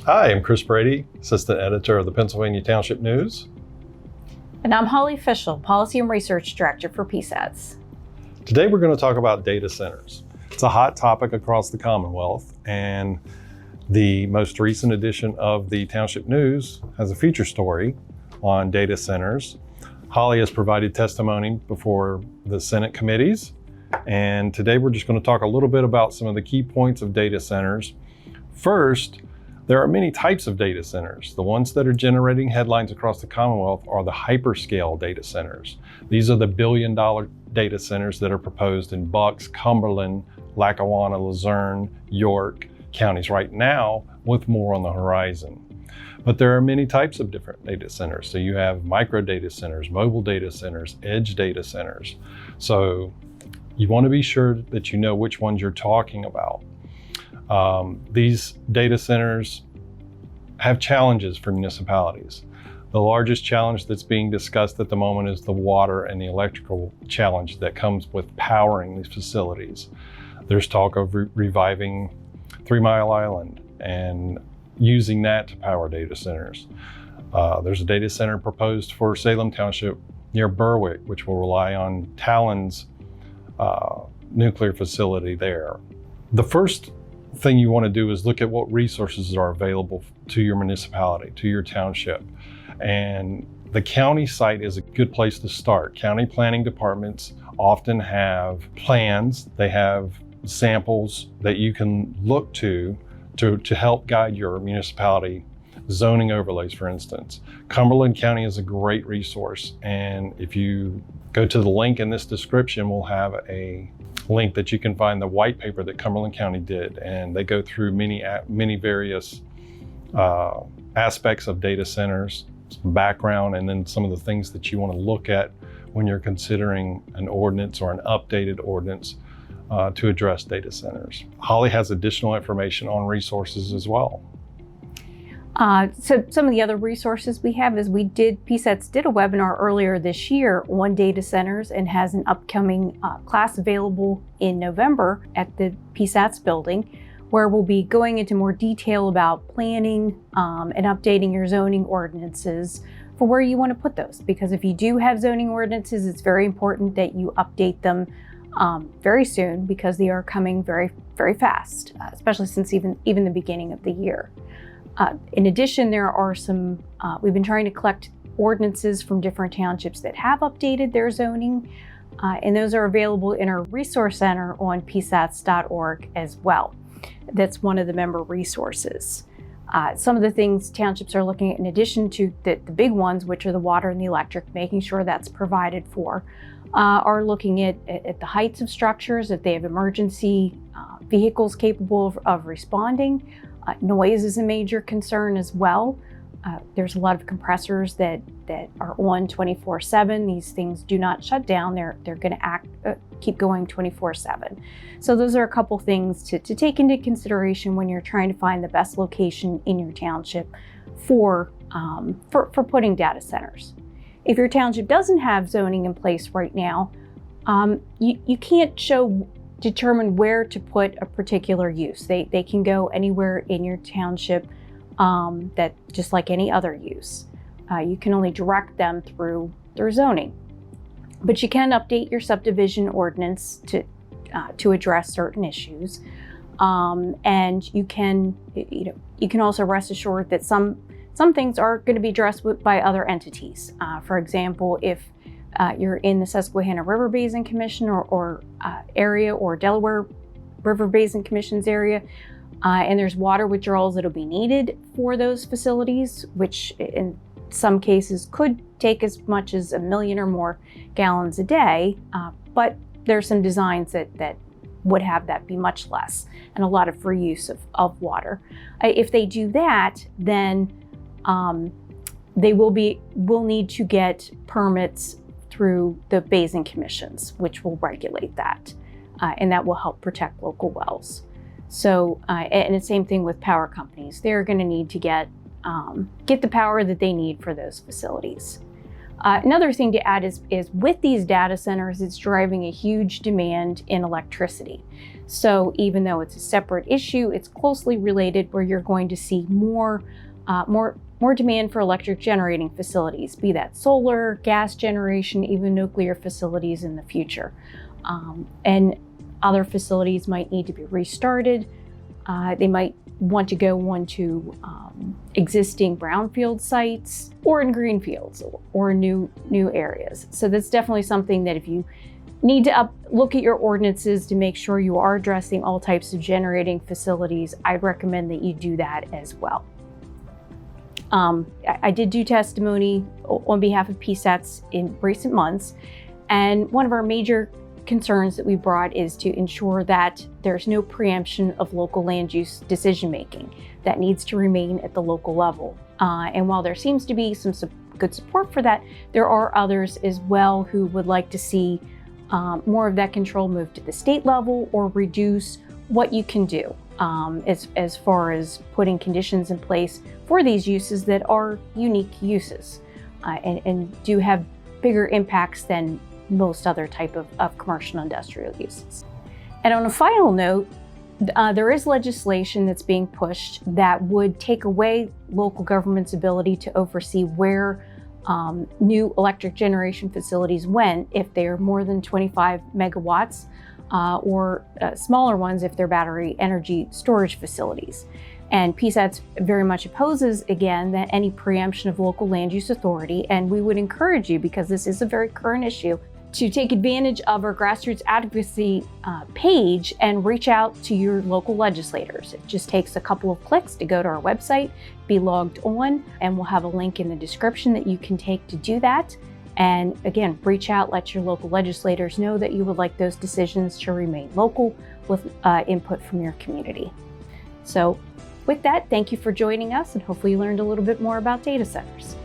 Hi, I'm Chris Brady, Assistant Editor of the Pennsylvania Township News. And I'm Holly Fischel, Policy and Research Director for PSATS. Today we're going to talk about data centers. It's a hot topic across the Commonwealth, and the most recent edition of the Township News has a feature story on data centers. Holly has provided testimony before the Senate committees, and today we're just going to talk a little bit about some of the key points of data centers. First, there are many types of data centers. The ones that are generating headlines across the Commonwealth are the hyperscale data centers. These are the billion-dollar data centers that are proposed in Bucks, Cumberland, Lackawanna, Luzerne, York counties right now, with more on the horizon. But there are many types of different data centers. So you have micro data centers, mobile data centers, edge data centers. So you want to be sure that you know which ones you're talking about. These data centers have challenges for municipalities. The largest challenge that's being discussed at the moment is the water and the electrical challenge that comes with powering these facilities. There's talk of reviving 3 Mile Island and using that to power data centers. There's a data center proposed for Salem Township near Berwick, which will rely on Talon's nuclear facility there. The first thing you want to do is look at what resources are available to your municipality, to your township. And the county site is a good place to start. County planning departments often have plans. They have samples that you can look to help guide your municipality. Zoning overlays, for instance. Cumberland County is a great resource. And if you go to the link in this description, we'll have a link that you can find the white paper that Cumberland County did. And they go through many various aspects of data centers, some background, and then some of the things that you want to look at when you're considering an ordinance or an updated ordinance to address data centers. Holly has additional information on resources as well. So some of the other resources we have is PSATS did a webinar earlier this year on data centers and has an upcoming class available in November at the PSATS building, where we'll be going into more detail about planning and updating your zoning ordinances for where you want to put those. Because if you do have zoning ordinances, it's very important that you update them very soon, because they are coming very, very fast, especially since even the beginning of the year. In addition, there are some, we've been trying to collect ordinances from different townships that have updated their zoning, and those are available in our resource center on psats.org as well. That's one of the member resources. Some of the things townships are looking at, in addition to the big ones, which are the water and the electric, making sure that's provided for, are looking at the heights of structures, if they have emergency vehicles capable of responding. Noise is a major concern as well. There's a lot of compressors that are on 24/7. These things do not shut down. They're going to keep going 24/7. So those are a couple things to take into consideration when you're trying to find the best location in your township for putting data centers. If your township doesn't have zoning in place right now, you can't determine where to put a particular use. They can go anywhere in your township, that just like any other use. You can only direct them through their zoning. But you can update your subdivision ordinance to address certain issues. And you can also rest assured that some things are going to be addressed by other entities. For example, if you're in the Susquehanna River Basin Commission or area, or Delaware River Basin Commission's area, and there's water withdrawals that'll be needed for those facilities, which in some cases could take as much as 1 million or more gallons a day, but there's some designs that would have that be much less, and a lot of free use of water. If they do that, then they will need to get permits through the basin commissions, which will regulate that, and that will help protect local wells. So, and the same thing with power companies. They're going to need to get the power that they need for those facilities. Another thing to add is with these data centers, it's driving a huge demand in electricity. So even though it's a separate issue, it's closely related, where you're going to see more demand for electric generating facilities, be that solar, gas generation, even nuclear facilities in the future. And other facilities might need to be restarted. They might want to go onto existing brownfield sites or in greenfields or new areas. So that's definitely something that if you need to look at your ordinances to make sure you are addressing all types of generating facilities, I'd recommend that you do that as well. I did do testimony on behalf of PSATS in recent months, and one of our major concerns that we brought is to ensure that there's no preemption of local land use decision making. That needs to remain at the local level. And while there seems to be some good support for that, there are others as well who would like to see more of that control move to the state level or reduce what you can do as far as putting conditions in place for these uses that are unique uses and do have bigger impacts than most other type of commercial and industrial uses. And on a final note, there is legislation that's being pushed that would take away local government's ability to oversee where new electric generation facilities went if they are more than 25 megawatts or smaller ones if they're battery energy storage facilities. And PSATS very much opposes, again, that any preemption of local land use authority. And we would encourage you, because this is a very current issue, to take advantage of our grassroots advocacy page and reach out to your local legislators. It just takes a couple of clicks to go to our website, be logged on, and we'll have a link in the description that you can take to do that. And again, reach out, let your local legislators know that you would like those decisions to remain local with input from your community. So with that, thank you for joining us, and hopefully you learned a little bit more about data centers.